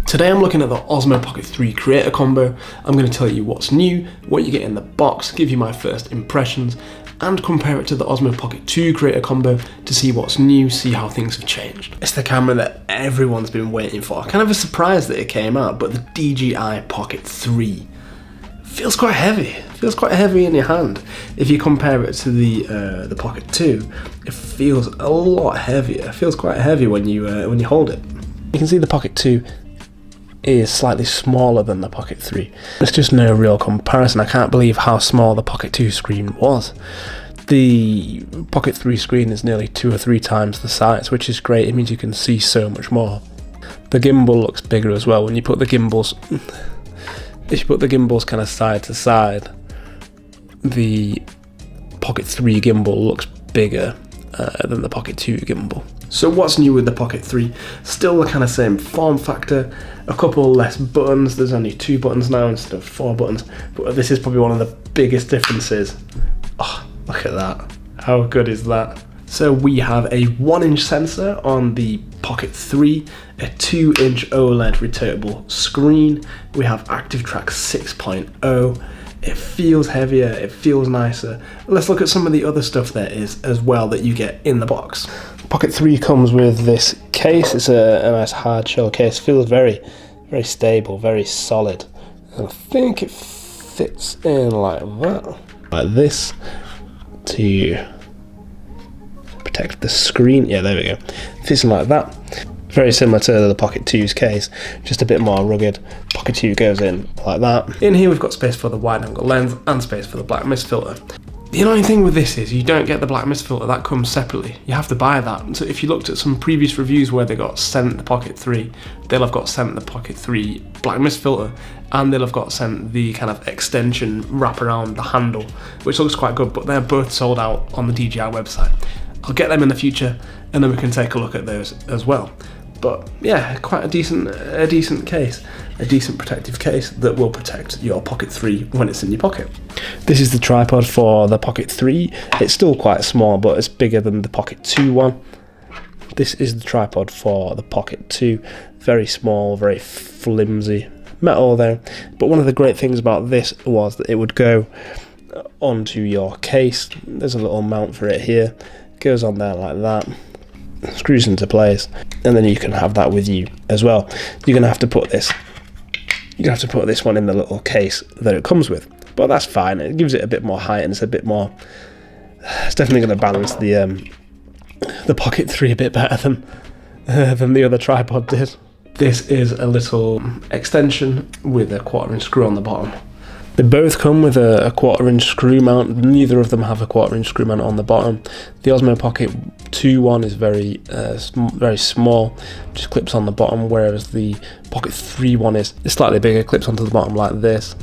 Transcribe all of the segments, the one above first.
Today I'm looking at the Osmo Pocket 3 Creator Combo. I'm going to tell you what's new, what you get in the box, give you my first impressions, and compare it to the Osmo Pocket 2 Creator Combo to see what's new, see how things have changed. It's the camera that everyone's been waiting for. Kind of a surprise that it came out, but the DJI Pocket 3 feels quite heavy. Feels quite heavy in your hand. If you compare it to the Pocket 2, it feels a lot heavier. It feels quite heavy when you hold it. You can see the Pocket 2 is slightly smaller than the Pocket 3. There's just no real comparison. I can't believe how small the Pocket 2 screen was. The Pocket 3 screen is nearly 2 or 3 times the size, which is great. It means you can see so much more. The gimbal looks bigger as well. When you put the gimbals, if you put the gimbals kind of side to side, the Pocket 3 gimbal looks bigger than the Pocket 2 gimbal. So what's new with the Pocket 3? Still the kind of same form factor, a couple less buttons. There's only 2 buttons now instead of 4 buttons, but this is probably one of the biggest differences. Oh, look at that. How good is that? So we have a 1-inch sensor on the Pocket 3, a 2-inch OLED rotatable screen. We have Active Track 6.0. It feels heavier, it feels nicer. Let's look at some of the other stuff there is as well that you get in the box. Pocket 3 comes with this case. It's a nice hard shell case. Feels very, very stable, very solid. And I think it fits in like that. Like this to protect the screen. Yeah, there we go. Fits in like that. Very similar to the Pocket 2's case, just a bit more rugged. Pocket 2 goes in like that. In here we've got space for the wide angle lens and space for the black mist filter. The annoying thing with this is you don't get the black mist filter, that comes separately. You have to buy that. So if you looked at some previous reviews where they got sent the Pocket 3, they'll have got sent the Pocket 3 black mist filter, and they'll have got sent the kind of extension wrap around the handle, which looks quite good, but they're both sold out on the DJI website. I'll get them in the future, and then we can take a look at those as well. But yeah, quite a decent case, a decent protective case that will protect your Pocket 3 when it's in your pocket. This is the tripod for the Pocket 3. It's still quite small, but it's bigger than the Pocket 2 one. This is the tripod for the Pocket 2. Very small, very flimsy metal there. But one of the great things about this was that it would go onto your case. There's a little mount for it here. It goes on there like that. Screws into place, and then you can have that with you as well. You're gonna have to put this one in the little case that it comes with, but that's fine. It gives it a bit more height, and it's definitely going to balance the Pocket 3 a bit better than the other tripod did. This is a little extension with a 1/4-inch screw on the bottom. They both come with a 1/4-inch screw mount. Neither of them have a 1/4-inch screw mount on the bottom. The Osmo Pocket 2 one is very small, just clips on the bottom, whereas the Pocket 3 one is slightly bigger, clips onto the bottom like this.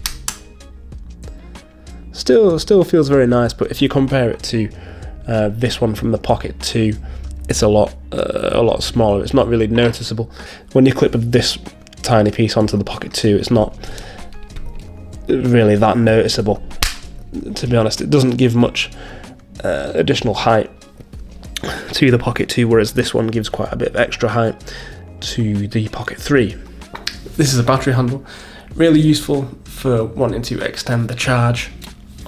Still feels very nice, but if you compare it to this one from the Pocket 2, it's a lot smaller. It's not really noticeable. When you clip this tiny piece onto the Pocket 2, it's not really that noticeable, to be honest. It doesn't give much additional height to the Pocket 2, whereas this one gives quite a bit of extra height to the Pocket 3. This is a battery handle, really useful for wanting to extend the charge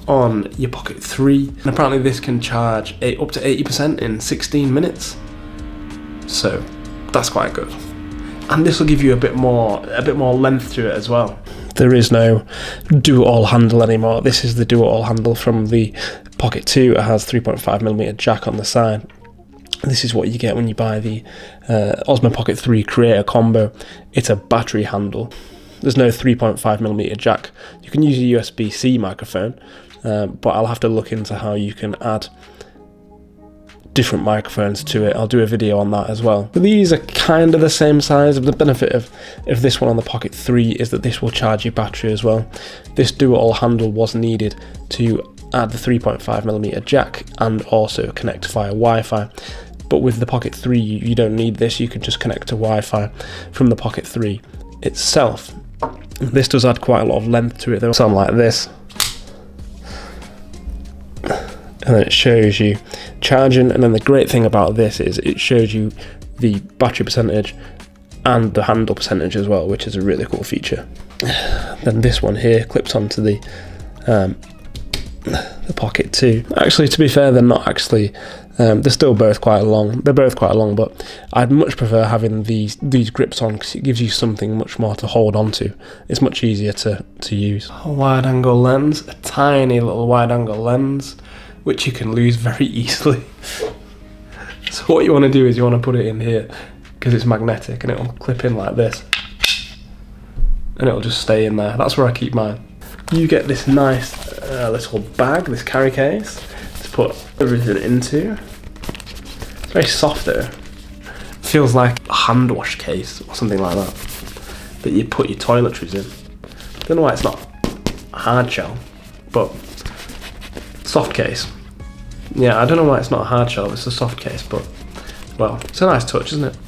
on your Pocket 3, and apparently this can charge up to 80% in 16 minutes, so that's quite good. And this will give you a bit more length to it as well. There is no do-it-all handle anymore. This is the do-it-all handle from the Pocket 2. It has 3.5mm jack on the side. This is what you get when you buy the Osmo Pocket 3 Creator Combo. It's a battery handle. There's no 3.5mm jack. You can use a USB-C microphone, but I'll have to look into how you can add different microphones to it. I'll do a video on that as well. But these are kind of the same size. The benefit of this one on the Pocket 3 is that this will charge your battery as well. This do-it-all handle was needed to add the 3.5mm jack and also connect via Wi-Fi. But with the Pocket 3, you don't need this. You can just connect to Wi-Fi from the Pocket 3 itself. This does add quite a lot of length to it. There's something like this. And then it shows you charging, and then the great thing about this is it shows you the battery percentage and the handle percentage as well, which is a really cool feature. Then this one here clips onto the Pocket 2. Actually, to be fair, they're not actually. They're still both quite long. They're both quite long, but I'd much prefer having these grips on because it gives you something much more to hold on to. It's much easier to use. A wide-angle lens, a tiny little wide-angle lens, which you can lose very easily. So what you want to do is you want to put it in here because it's magnetic and it'll clip in like this, and it'll just stay in there. That's where I keep mine. You get this nice little bag, this carry case, to put everything into. It's very soft though. It feels like a hand wash case or something like that that you put your toiletries in. Don't know why it's not hard shell, but soft case. Yeah, I don't know why it's not a hard shell, it's a soft case, but well, it's a nice touch, isn't it?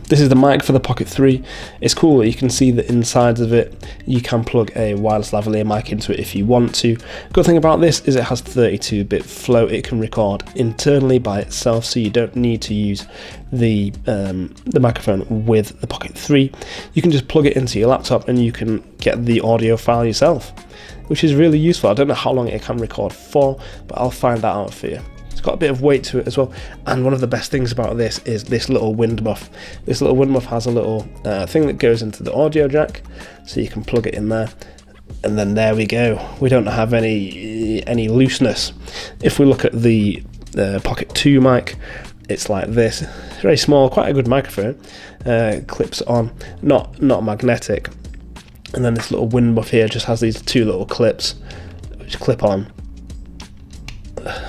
This is the mic for the Pocket 3. It's cool that you can see the insides of it. You can plug a wireless lavalier mic into it if you want to. Good thing about this is it has 32-bit flow. It can record internally by itself, so you don't need to use the microphone with the Pocket 3. You can just plug it into your laptop and you can get the audio file yourself, which is really useful. I don't know how long it can record for, but I'll find that out for you. It's got a bit of weight to it as well, and one of the best things about this is this little wind muff. This little wind muff has a little thing that goes into the audio jack, so you can plug it in there, and then there we go. We don't have any looseness. If we look at the Pocket 2 mic, it's like this. It's very small, quite a good microphone. Clips on, not magnetic. And then this little wind muff here just has these two little clips which clip on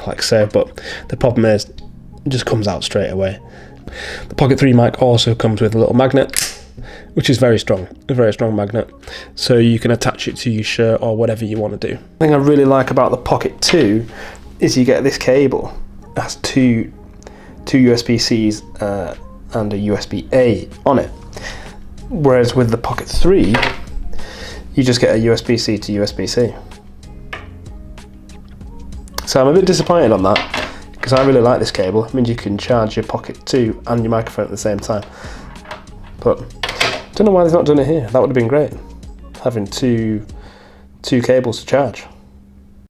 like so, but the problem is it just comes out straight away. The Pocket 3 mic also comes with a little magnet, which is very strong, a very strong magnet, so you can attach it to your shirt or whatever you want to do. The thing I really like about the Pocket 2 is you get this cable. It has two USB-Cs and a USB-A on it, whereas with the Pocket 3 you just get a USB-C to USB-C. So I'm a bit disappointed on that, because I really like this cable. It means you can charge your Pocket 2 and your microphone at the same time. But I don't know why they've not done it here. That would have been great, having two cables to charge.